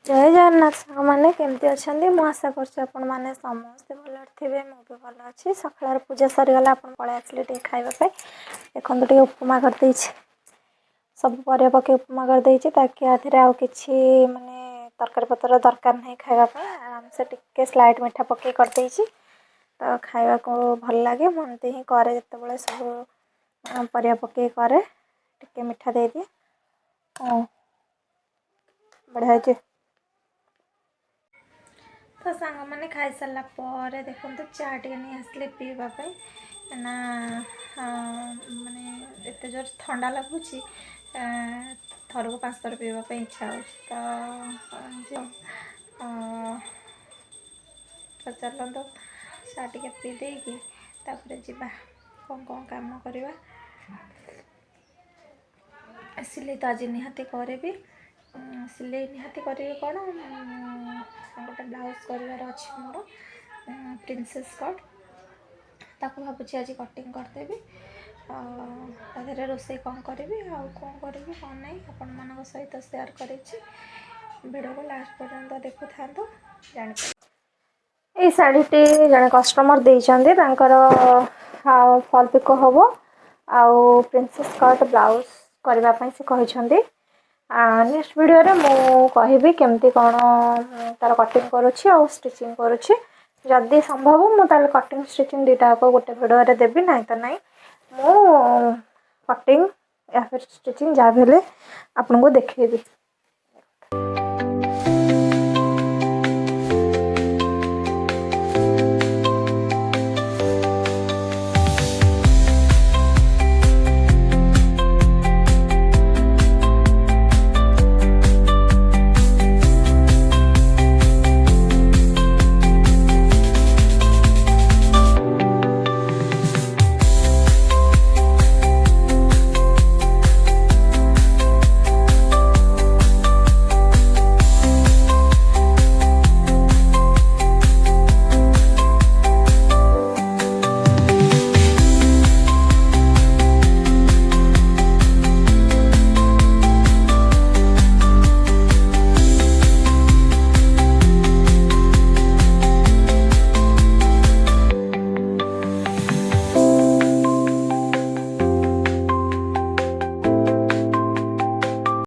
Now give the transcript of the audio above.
जय जगन्नाथ साग मैंने केमती अच्छा मुझे आशा करने समस्ते भल थे मुझे भल अच्छी सकाल पूजा सरीगला आप पलि आसले टे खावाई देखो टे उपमा करदे सब पर पके उपमा करदे ताकि आधे आउ कि माने तरकारी पतर दरकार नहीं खावाई आराम से टिके स्लाइड मीठा पके करदे तो खावा को भल लगे मुझे ही कै जो सब पर पके कै टिके मीठा दे दिए बढ़िया तो सांग मैंने खाई सारा पर देखो चा टे नहीं आसले पीवाई ना माने एत जोर ठंडा लगुच थर को 5 थर पीवाई इच्छा हो तो चलते चा टे पी देकी जा कौन कौन काम करवा सिले तो आज निहाती करी सिले निहाती करी कौन गोटे ब्लाउज करार अच्छी मोर प्रिंसेस कट ताकू भावुँ आज कटिंग करदेवी ताधे रोसे कौन करी कौन करी कौन नहीं आपण मान सहित सेयार कर वीडियो को लास्ट पर्यंत देखु था जान ये शाढ़ीटी जड़े कस्टमर देते फॉल पिको हम आउ प्रिंसेस कट ब्लाउज करने से कहते नेक्स्ट वीडियो रे मु कहि केमती कौन तार कटिंग करुच्ची आ स्टिचिंग करुच्ची जदि संभव मुझे कटिंग स्टिचिंग दुईटा गोटे भिडियो रे देवी ना तो ना मु कटिंग या फिर स्टिचिंग जहाँ भी आपको देखी।